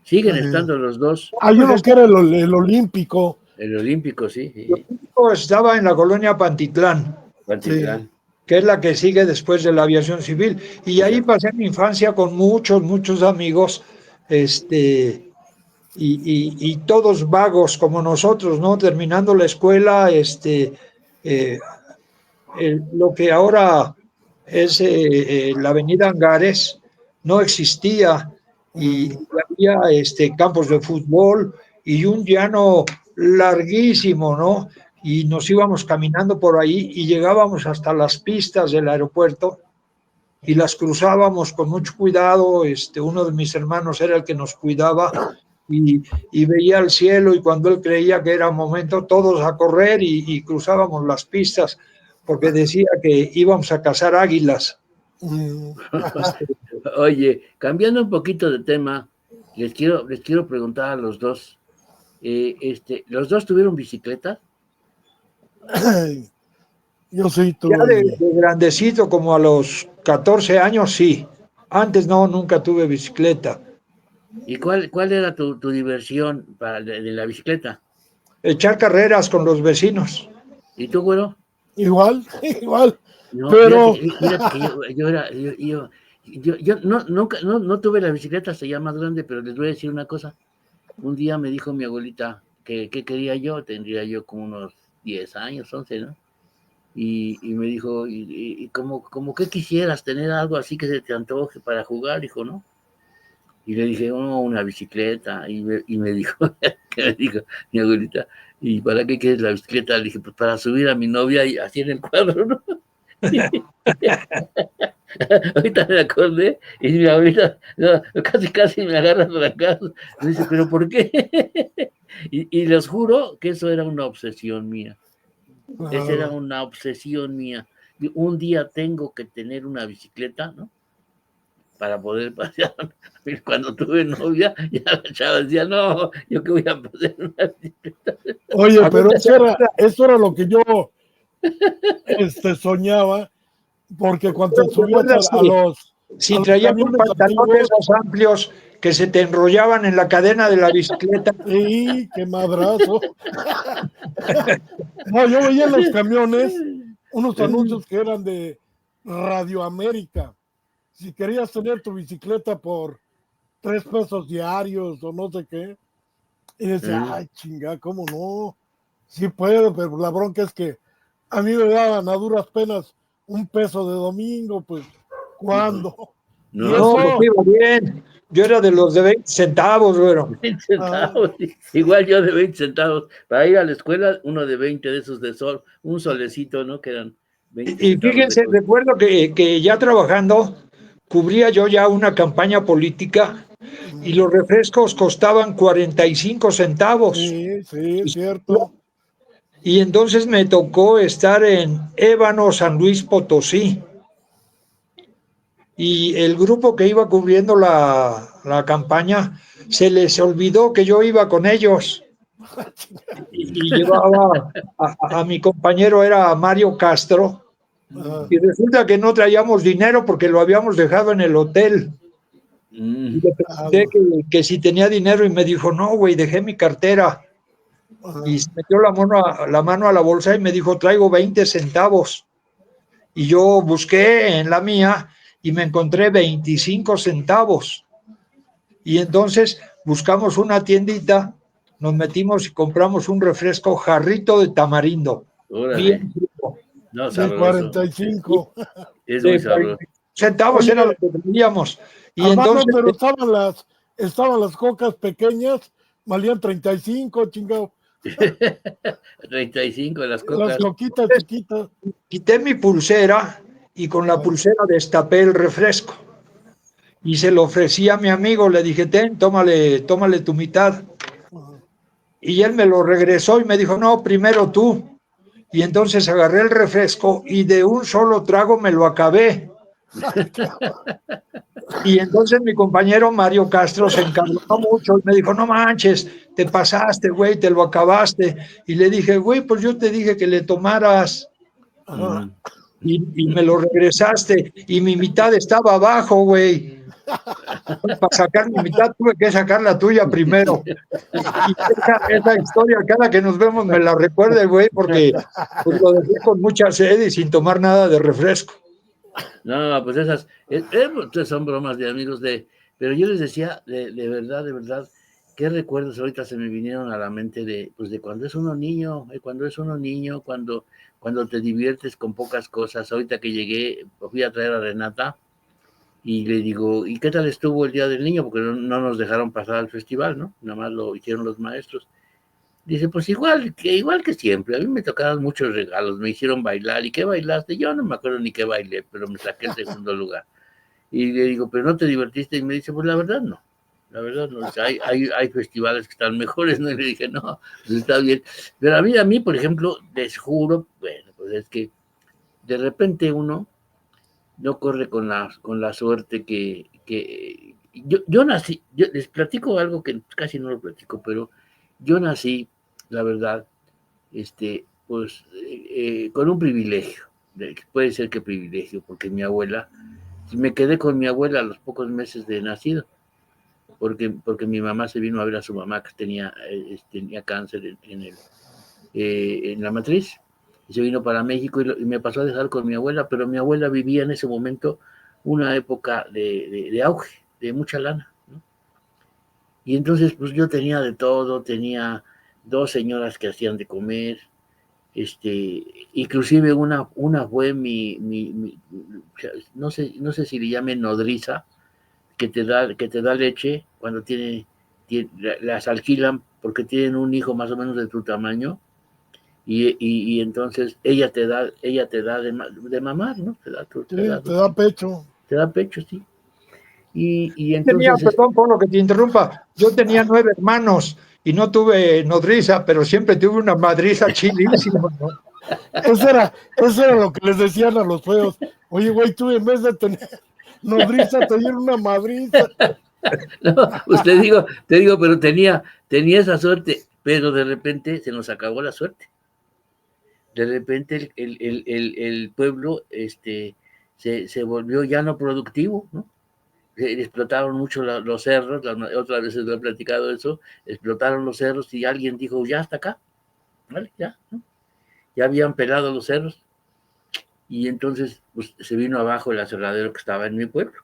siguen estando los dos. Hay uno que era el Olímpico. El Olímpico, sí. El Olímpico estaba en la colonia Pantitlán. Pantitlán. Que es la que sigue después de la aviación civil. Y ahí pasé mi infancia con muchos amigos, y todos vagos como nosotros, ¿no? Terminando la escuela, lo que ahora es la avenida Angares no existía y había campos de fútbol y un llano larguísimo, ¿no? Y nos íbamos caminando por ahí y llegábamos hasta las pistas del aeropuerto y las cruzábamos con mucho cuidado. Uno de mis hermanos era el que nos cuidaba y veía el cielo, y cuando él creía que era momento, todos a correr y cruzábamos las pistas, porque decía que íbamos a cazar águilas. Oye, cambiando un poquito de tema, les quiero preguntar a los dos, ¿los dos tuvieron bicicleta? Yo sí Ya tuve. de grandecito, como a los 14 años, sí. Antes no, nunca tuve bicicleta. ¿Y cuál era tu diversión de la bicicleta? Echar carreras con los vecinos. ¿Y tú, güero? Igual, igual. No, Pero fíjate que yo nunca, no tuve la bicicleta hasta ya más grande, pero les voy a decir una cosa. Un día me dijo mi abuelita que quería yo, tendría yo como unos 10 años, 11, ¿no? Y me dijo, y como que quisieras tener algo así que se te antoje para jugar, hijo, ¿no? Y le dije, oh, una bicicleta. Y me dijo, que me dijo mi abuelita, ¿y para qué quieres la bicicleta? Le dije, pues para subir a mi novia y así en el cuadro, ¿no? Ahorita me acordé y mi abuelita no, casi me agarra por acá. Me dice, ¿pero por qué? Y les juro que eso era una obsesión mía. Esa era claro. una obsesión mía. Un día tengo que tener una bicicleta, ¿no? Para poder pasear. Cuando tuve novia, ya la chava decía, no, yo que voy a poner una bicicleta. Oye, A ver, pero eso era lo que yo soñaba, porque cuando ¿te subías acuerdas a los, si traías un camiones pantalón de antiguos, esos amplios que se te enrollaban en la cadena de la bicicleta? y qué madrazo. No, yo veía en los camiones unos anuncios que eran de Radio América. Si querías tener tu bicicleta por 3 pesos diarios o no sé qué, y decía, ay, chinga, ¿cómo no? Sí puedo, pero la bronca es que a mí me daban a duras penas 1 peso de domingo, pues, ¿cuándo? Y No, No, pues eso, iba bien. Yo era de los de 20 centavos, güero. 20 ah, centavos. Igual yo de 20 centavos. Para ir a la escuela, uno de 20 de esos de sol, un solecito, ¿no? Que eran 20 Y centavos de fíjense, sol. recuerdo que ya trabajando, cubría yo ya una campaña política y los refrescos costaban 45 centavos. sí, sí, es cierto. Y entonces me tocó estar en Ébano, San Luis Potosí. Y el grupo que iba cubriendo la campaña, se les olvidó que yo iba con ellos. Y llevaba a mi compañero, era Mario Castro, Ah, y resulta que no traíamos dinero porque lo habíamos dejado en el hotel. Y le pregunté ah, que si tenía dinero y me dijo, no, güey, dejé mi cartera. Y ah, se metió la mano a la bolsa y me dijo, traigo 20 centavos. Y yo busqué en la mía y me encontré 25 centavos. Y entonces buscamos una tiendita, nos metimos y compramos un refresco jarrito de tamarindo, Órale. bien rico. No, de sabroso. 45. Es muy De sabroso. 40 centavos era lo Oye, que teníamos. Y Armando, entonces, pero estaban las cocas pequeñas, valían 35, chingado. 35 las Las cocas. coquitas chiquitas. quité mi pulsera y con la Ah, pulsera destapé el refresco. Y se lo ofrecí a mi amigo, le dije, ten, tómale tu mitad. ah. Y él me lo regresó y me dijo, no, primero tú. Y entonces agarré el refresco y de un solo trago me lo acabé. Y entonces mi compañero Mario Castro se encabronó mucho y me dijo, no manches, te pasaste, güey, te lo acabaste. Y le dije, güey, pues yo te dije que le tomaras Ajá. y me lo regresaste y mi mitad estaba abajo, güey. Para sacar mi mitad tuve que sacar la tuya primero. Y esa historia, cada que nos vemos me la recuerda, güey, porque pues, lo dejé con mucha sed y sin tomar nada de refresco. No, pues pues, son bromas de amigos pero yo les decía, de verdad, qué recuerdos ahorita se me vinieron a la mente pues de cuando es uno niño, cuando te diviertes con pocas cosas. Ahorita que llegué, fui a traer a Renata Y le digo, ¿y qué tal estuvo el Día del Niño? Porque no nos dejaron pasar al festival, ¿no? Nada más lo hicieron los maestros. Dice, pues igual que siempre, a mí me tocaron muchos regalos, me hicieron bailar. ¿Y qué bailaste? Yo no me acuerdo ni qué bailé, pero me saqué el segundo lugar. Y le digo, ¿pero no te divertiste? Y me dice, pues la verdad no. La verdad no. O sea, hay festivales que están mejores, ¿no? Y le dije, no, pues está bien. Pero a mí, por ejemplo, les juro, bueno, pues es que de repente uno no corre con la suerte que yo nací, yo les platico algo que casi no lo platico, pero yo nací, la verdad, pues con un privilegio, puede ser que privilegio, porque mi abuela, me quedé con mi abuela a los pocos meses de nacido, porque mi mamá se vino a ver a su mamá que tenía cáncer en la matriz, y se vino para México y me pasó a dejar con mi abuela, pero mi abuela vivía en ese momento una época de auge, de mucha lana, ¿no? Y entonces pues yo tenía de todo, tenía dos señoras que hacían de comer, inclusive una fue no sé si le llamen nodriza, que te da leche cuando las alquilan porque tienen un hijo más o menos de tu tamaño, y entonces ella te da de mamar, ¿no? Sí, te da pecho. Te da pecho, sí. Y Tenía, entonces, perdón por lo que te interrumpa, yo tenía 9 hermanos y no tuve nodriza, pero siempre tuve una madriza chilísima, ¿no? Eso era lo que les decían a los feos. Oye, güey, tú en vez de tener nodriza, te dieron una madriza. no, pues te digo, pero tenía esa suerte, pero de repente se nos acabó la suerte. De repente el pueblo se volvió ya no productivo, ¿no? Explotaron mucho los cerros, otras veces lo he platicado eso, explotaron los cerros y alguien dijo, ya hasta acá, ¿vale? Ya, ¿no? Ya habían pelado los cerros y entonces pues, se vino abajo el aserradero que estaba en mi pueblo.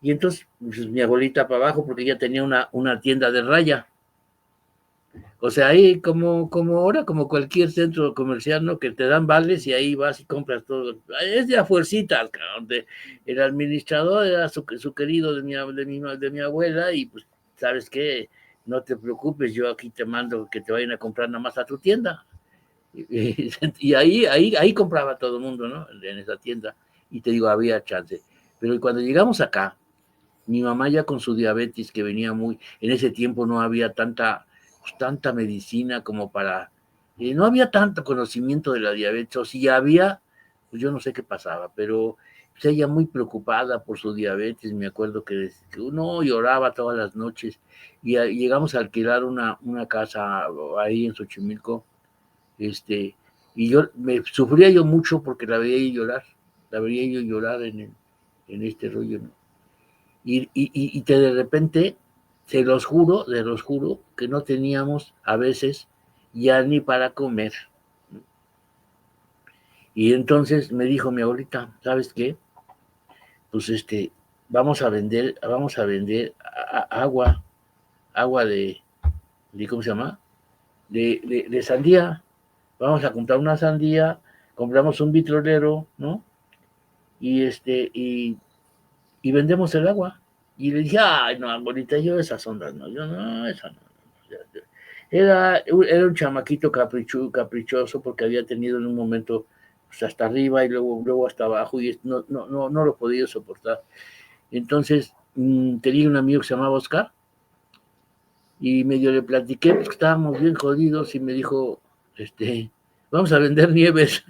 Y entonces pues, mi abuelita para abajo porque ella tenía una tienda de raya. O sea, ahí como ahora, como cualquier centro comercial, ¿no? Que te dan vales y ahí vas y compras todo. Es de a fuercita, el administrador era su querido de mi abuela y pues, ¿sabes qué? No te preocupes, yo aquí te mando que te vayan a comprar nada más a tu tienda. Y ahí compraba todo el mundo, ¿no? En esa tienda. Y te digo, había chance. Pero cuando llegamos acá, mi mamá ya con su diabetes, que venía en ese tiempo no había tanta medicina como no había tanto conocimiento de la diabetes, o si había, pues yo no sé qué pasaba, pero pues ella muy preocupada por su diabetes, me acuerdo que uno lloraba todas las noches, y llegamos a alquilar una casa ahí en Xochimilco, y sufría yo mucho porque la veía yo llorar en este rollo, ¿no? Y de repente, se los juro, que no teníamos a veces ya ni para comer. Y entonces me dijo mi abuelita, ¿sabes qué? Pues vamos a vender agua ¿cómo se llama? De sandía. Vamos a comprar una sandía, compramos un vitrolero, ¿no? Y y vendemos el agua. Y le dije, ay, no, abuelita, yo esas ondas no, yo no, esa no. Era un chamaquito caprichoso porque había tenido en un momento pues, hasta arriba y luego hasta abajo y no lo podía soportar. Entonces tenía un amigo que se llamaba Oscar y medio le platiqué porque estábamos bien jodidos y me dijo, vamos a vender nieves.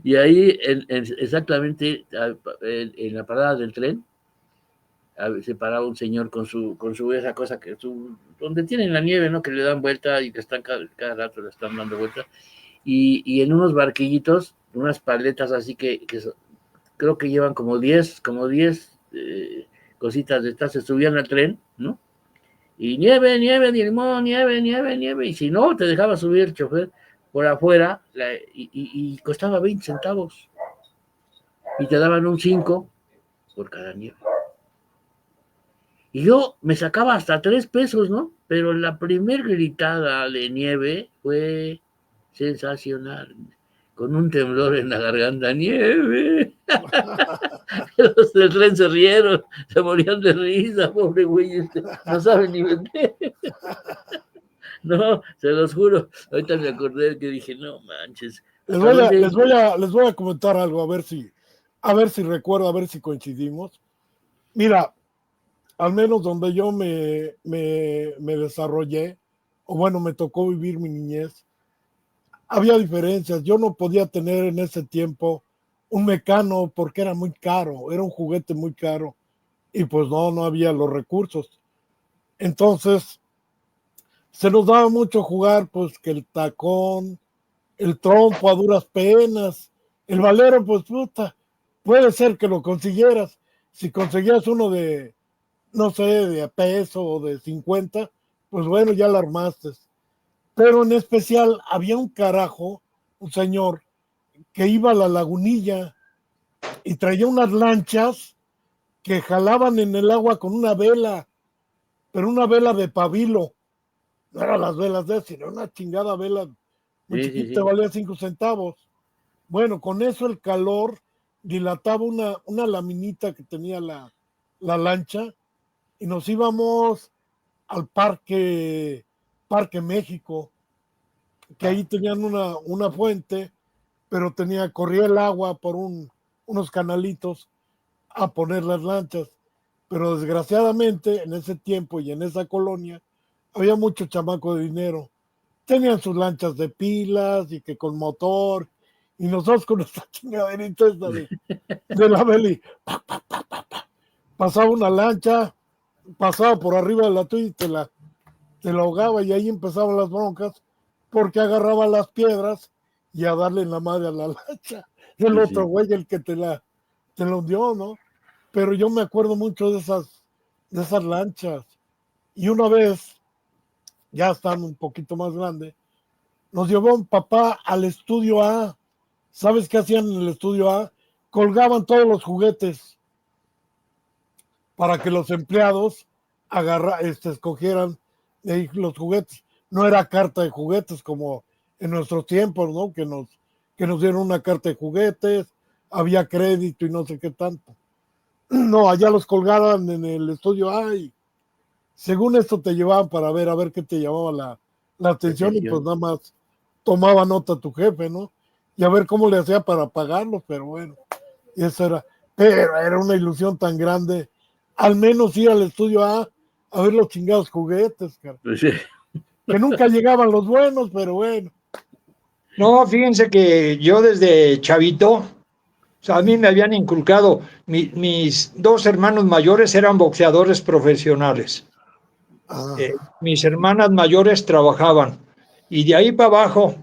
y ahí exactamente en la parada del tren se paraba un señor con su esa cosa donde tienen la nieve, ¿no? Que le dan vuelta y que están cada rato le están dando vuelta. Y en unos barquillitos, unas paletas así creo que llevan como 10 cositas de estas, se subían al tren, ¿no? Y nieve, de limón, nieve. Y si no, te dejaba subir el chofer por afuera y costaba 20 centavos. Y te daban un 5 por cada nieve. Y yo me sacaba hasta 3 pesos, ¿no? Pero la primer gritada de nieve fue sensacional. con un temblor en la garganta, nieve. Los del tren se rieron, se morían de risa, pobre güey, no saben ni vender. No, se los juro. Ahorita me acordé que dije, no manches. Les voy a comentar algo, a ver si recuerdo, a ver si coincidimos. Mira, al menos donde yo me desarrollé, o bueno, me tocó vivir mi niñez, había diferencias. Yo no podía tener en ese tiempo un Mecano porque era muy caro, era un juguete muy caro, y pues no había los recursos. Entonces, se nos daba mucho jugar, pues, que el tacón, el trompo a duras penas, el valero, pues, puta, puede ser que lo consiguieras. Si conseguías uno de, no sé, de peso o de 50, pues bueno, ya la armaste. Pero en especial había un carajo, un señor, que iba a la lagunilla y traía unas lanchas que jalaban en el agua con una vela, pero una vela de pabilo. No eran las velas de sino una chingada vela muy chiquita, valía 5 centavos. Bueno, con eso el calor dilataba una laminita que tenía la lancha y nos íbamos al Parque México, que ahí tenían una fuente, pero corría el agua por unos canalitos a poner las lanchas. Pero desgraciadamente en ese tiempo y en esa colonia había mucho chamaco de dinero. Tenían sus lanchas de pilas y que con motor, y nosotros con nuestra chingaderita esta de la Beli, pasaba una lancha, pasaba por arriba de la tuya y te la ahogaba, y ahí empezaban las broncas, porque agarraba las piedras y a darle en la madre a la lancha. El otro güey, el que te la hundió, ¿no? Pero yo me acuerdo mucho de esas lanchas. Y una vez, ya estando un poquito más grande, nos llevó un papá al estudio A. ¿Sabes qué hacían en el estudio A? Colgaban todos los juguetes para que los empleados escogieran los juguetes. No era carta de juguetes como en nuestros tiempos, ¿no? Que nos dieron una carta de juguetes, había crédito y no sé qué tanto. No, allá los colgaban en el estudio A y según esto te llevaban para ver a ver qué te llamaba la atención, y pues nada más tomaba nota tu jefe, ¿no? Y a ver cómo le hacía para pagarlos, pero bueno, eso era una ilusión tan grande, al menos ir al estudio A ver los chingados juguetes, cara. Pues sí. Que nunca llegaban los buenos, pero bueno. No, fíjense que yo desde chavito, o sea, a mí me habían inculcado, mis 2 hermanos mayores eran boxeadores profesionales. Mis hermanas mayores trabajaban, y de ahí para abajo,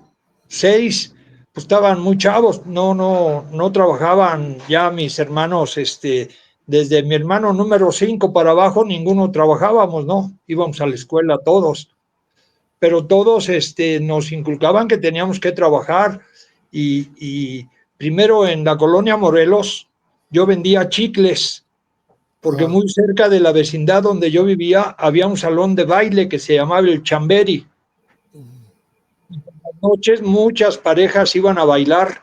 6, pues estaban muy chavos, no trabajaban ya mis hermanos, desde mi hermano número 5 para abajo, ninguno trabajábamos, ¿no? Íbamos a la escuela todos, pero todos nos inculcaban que teníamos que trabajar, y primero en la colonia Morelos yo vendía chicles, porque muy cerca de la vecindad donde yo vivía había un salón de baile que se llamaba el Chamberi. En las noches muchas parejas iban a bailar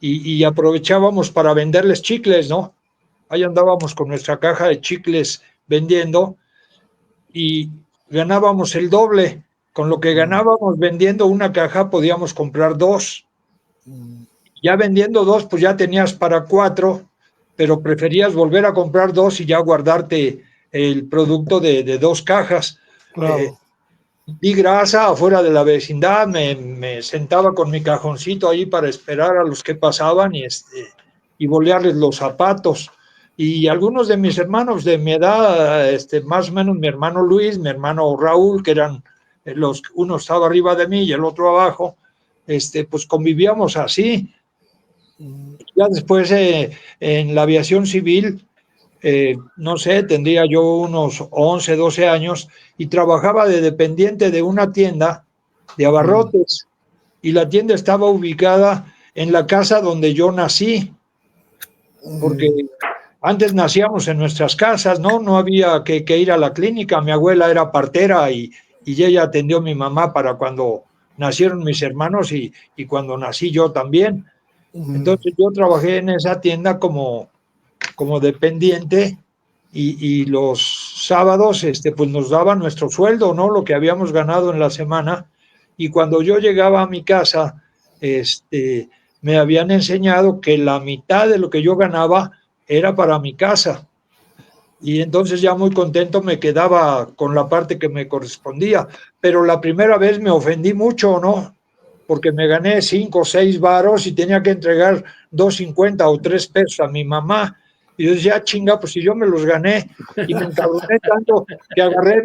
y aprovechábamos para venderles chicles, ¿no? Ahí andábamos con nuestra caja de chicles vendiendo y ganábamos el doble. Con lo que ganábamos vendiendo una caja podíamos comprar 2. Ya vendiendo 2, pues ya tenías para 4, pero preferías volver a comprar 2 y ya guardarte el producto de 2 cajas. Claro. Di grasa afuera de la vecindad, me sentaba con mi cajoncito ahí para esperar a los que pasaban y bolearles los zapatos. Y algunos de mis hermanos de mi edad, más o menos mi hermano Luis, mi hermano Raúl, que eran uno estaba arriba de mí y el otro abajo, pues convivíamos así. Ya después en la aviación civil, no sé, tendría yo unos 11, 12 años y trabajaba de dependiente de una tienda de abarrotes, y la tienda estaba ubicada en la casa donde yo nací, porque antes nacíamos en nuestras casas, no había que ir a la clínica. Mi abuela era partera y ella atendió a mi mamá para cuando nacieron mis hermanos y cuando nací yo también. Entonces yo trabajé en esa tienda como dependiente y los sábados pues nos daban nuestro sueldo, ¿no? Lo que habíamos ganado en la semana. Y cuando yo llegaba a mi casa, me habían enseñado que la mitad de lo que yo ganaba era para mi casa. Y entonces ya muy contento me quedaba con la parte que me correspondía. Pero la primera vez me ofendí mucho, ¿no? Porque me gané 5 o 6 varos y tenía que entregar 2.50 o 3 pesos a mi mamá. Y yo decía, chinga, pues si yo me los gané. Y me encabroné tanto que agarré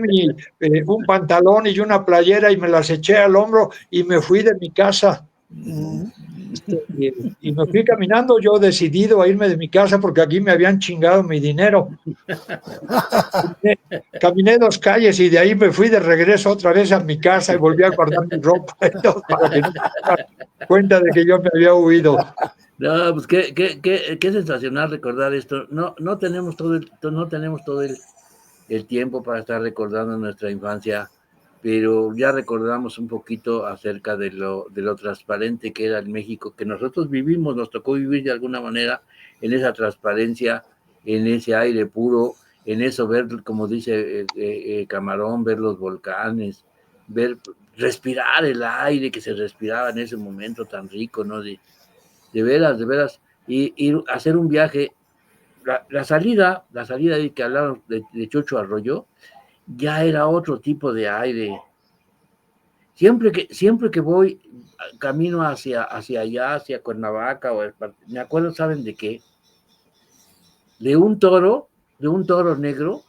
un pantalón y una playera y me las eché al hombro y me fui de mi casa. Y me fui caminando yo decidido a irme de mi casa porque aquí me habían chingado mi dinero. Caminé 2 calles y de ahí me fui de regreso otra vez a mi casa y volví a guardar mi ropa y todo para que no se diera cuenta de que yo me había huido. No, pues qué sensacional recordar esto. No tenemos todo el tiempo para estar recordando nuestra infancia, pero ya recordamos un poquito acerca de lo transparente que era el México que nosotros vivimos, nos tocó vivir de alguna manera en esa transparencia, en ese aire puro, en eso ver, como dice Camarón, ver los volcanes, respirar el aire que se respiraba en ese momento tan rico, ¿no? De veras, y hacer un viaje. La salida de que hablaron de Chocho Arroyo, ya era otro tipo de aire. Siempre que voy camino hacia allá, hacia Cuernavaca, me acuerdo, ¿saben de qué? De un toro negro,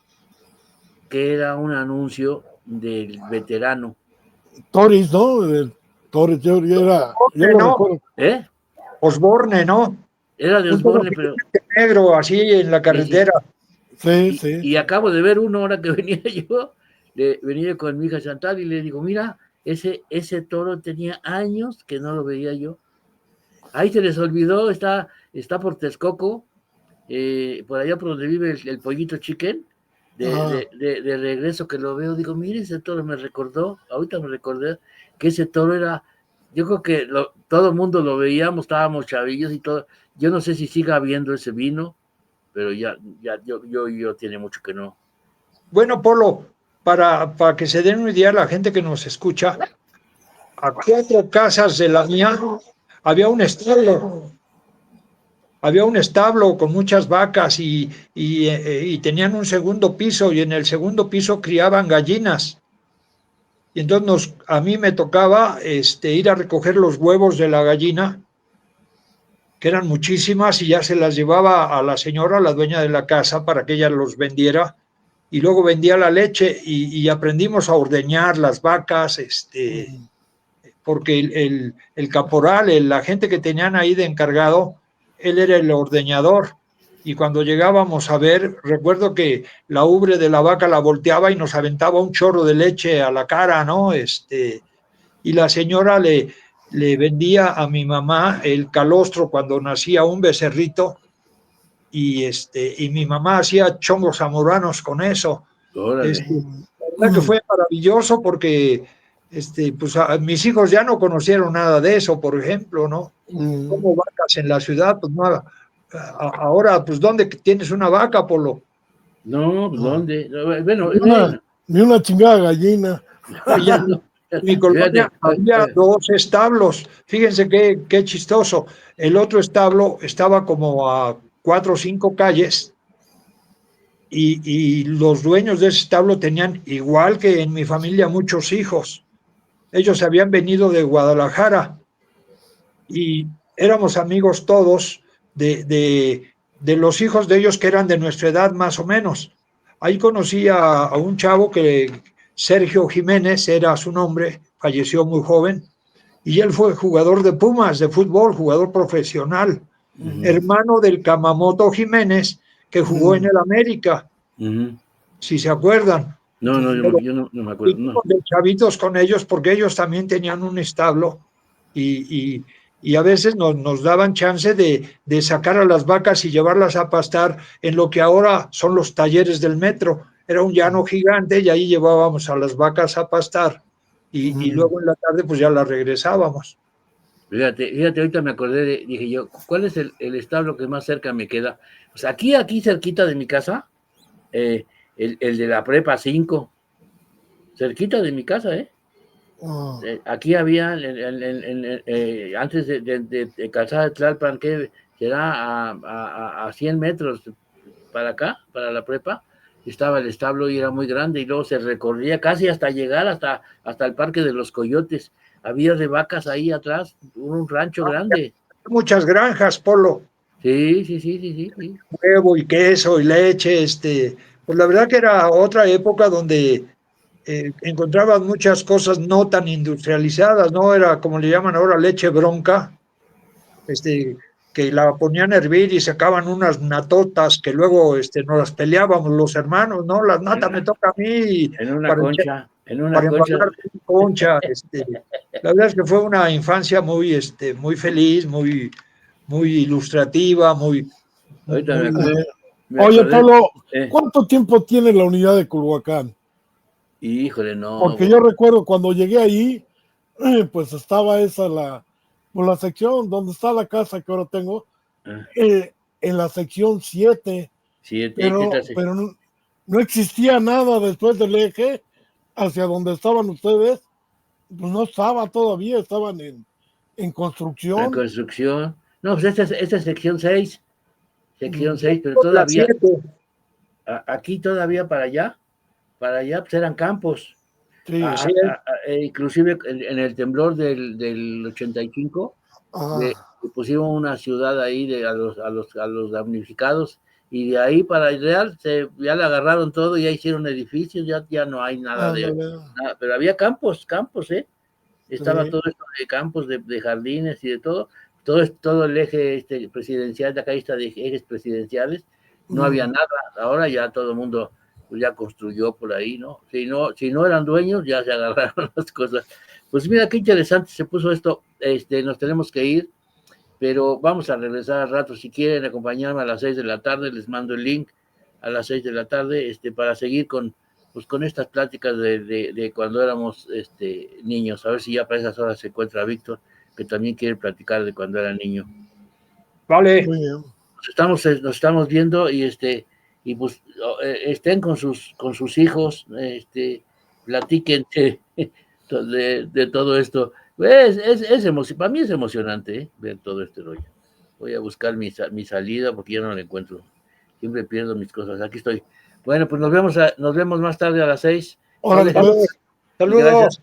que era un anuncio del veterano. Toris, ¿no? Toris, yo lo recuerdo. Osborne, ¿no? Era de Osborne, pero negro, así en la carretera. Sí. Y acabo de ver uno ahora que venía con mi hija Chantal y le digo, mira, ese toro tenía años que no lo veía yo. Ahí se les olvidó, está por Texcoco, por allá por donde vive el pollito chicken, de regreso que lo veo, digo, mire, ese toro ahorita me recordé que ese toro era, yo creo que todo el mundo lo veíamos, estábamos chavillos y todo. Yo no sé si siga habiendo ese vino, pero ya yo tiene mucho que no. Bueno, Polo, para que se den una idea la gente que nos escucha, a 4 casas de la mía había un establo. Había un establo con muchas vacas y tenían un segundo piso y en el segundo piso criaban gallinas. Y entonces a mí me tocaba ir a recoger los huevos de la gallina, que eran muchísimas, y ya se las llevaba a la señora, la dueña de la casa, para que ella los vendiera. Y luego vendía la leche y aprendimos a ordeñar las vacas, porque el caporal, la gente que tenían ahí de encargado, él era el ordeñador. Y cuando llegábamos a ver, recuerdo que la ubre de la vaca la volteaba y nos aventaba un chorro de leche a la cara, ¿no? Y la señora le vendía a mi mamá el calostro cuando nacía un becerrito, y mi mamá hacía chongos zamoranos con eso. La verdad que fue maravilloso porque pues mis hijos ya no conocieron nada de eso, por ejemplo, ¿no? Como vacas en la ciudad, pues no. Ahora, pues, ¿dónde tienes una vaca, Polo? No, ¿dónde? Bueno, ni una chingada gallina. En mi colonia había 2 establos. Fíjense qué chistoso. El otro establo estaba como a 4 o 5 calles y los dueños de ese establo tenían, igual que en mi familia, muchos hijos. Ellos habían venido de Guadalajara y éramos amigos todos de los hijos de ellos que eran de nuestra edad más o menos. Ahí conocí a un chavo que Sergio Jiménez era su nombre, falleció muy joven, y él fue jugador de Pumas, de fútbol, jugador profesional, hermano del Camamoto Jiménez, que jugó en el América, si se acuerdan. No, yo no me acuerdo. No. De chavitos con ellos, porque ellos también tenían un establo, y a veces nos daban chance de sacar a las vacas y llevarlas a pastar en lo que ahora son los talleres del metro. Era un llano gigante y ahí llevábamos a las vacas a pastar y luego en la tarde pues ya la regresábamos. Fíjate, ahorita me acordé, dije yo, ¿cuál es el establo que más cerca me queda? Pues aquí cerquita de mi casa, el de la Prepa 5, cerquita de mi casa, ¿eh? Aquí había, antes de Calzada de Tlalpan, que será a 100 metros para acá, para la prepa, estaba el establo y era muy grande, y luego se recorría casi hasta llegar hasta el Parque de los Coyotes. Había de vacas ahí atrás, un rancho grande. Muchas granjas, Polo. Sí. Huevo y queso y leche, pues la verdad que era otra época donde encontrabas muchas cosas no tan industrializadas, ¿no? Era como le llaman ahora leche bronca, que la ponían a hervir y sacaban unas natotas que luego nos las peleábamos los hermanos, ¿no? Las natas me toca a mí En una para, concha, para embarrar mi concha. La verdad es que fue una infancia muy feliz, muy ilustrativa, muy, Ahorita muy. me Oye, acordé, Pablo, ¿cuánto tiempo tiene la unidad de Culhuacán? híjole, no. Porque yo recuerdo cuando llegué ahí, pues estaba esa la sección donde está la casa que ahora tengo, en la sección 7, pero no existía nada después del eje hacia donde estaban ustedes, pues no estaba todavía, estaban en construcción. En construcción. No, pues esta es sección 6, pero La todavía, 7. aquí todavía para allá pues eran campos. Sí, Inclusive en el temblor del 85, le pusieron una ciudad ahí a los damnificados, y de ahí para el Real ya le agarraron todo, ya hicieron edificios, ya no hay nada nada, pero había campos, estaba todo esto de campos, de jardines y de todo el eje presidencial, de acá está de ejes presidenciales, no había nada. Ahora ya todo el mundo pues ya construyó por ahí, ¿no? Si no eran dueños, ya se agarraron las cosas. Pues mira qué interesante se puso esto. Nos tenemos que ir, pero vamos a regresar al rato. Si quieren acompañarme a las 6 de la tarde, les mando el link a las 6 de la tarde, para seguir con estas pláticas de cuando éramos niños. A ver si ya para esas horas se encuentra Víctor, que también quiere platicar de cuando era niño. Vale. Muy bien. Nos estamos viendo, y pues estén con sus hijos, platiquen de todo esto. Para mí es emocionante, ver todo este rollo. Voy a buscar mi salida porque ya no la encuentro. Siempre pierdo mis cosas. Aquí estoy. Bueno, pues nos vemos más tarde a las 6. Órale, Saludos.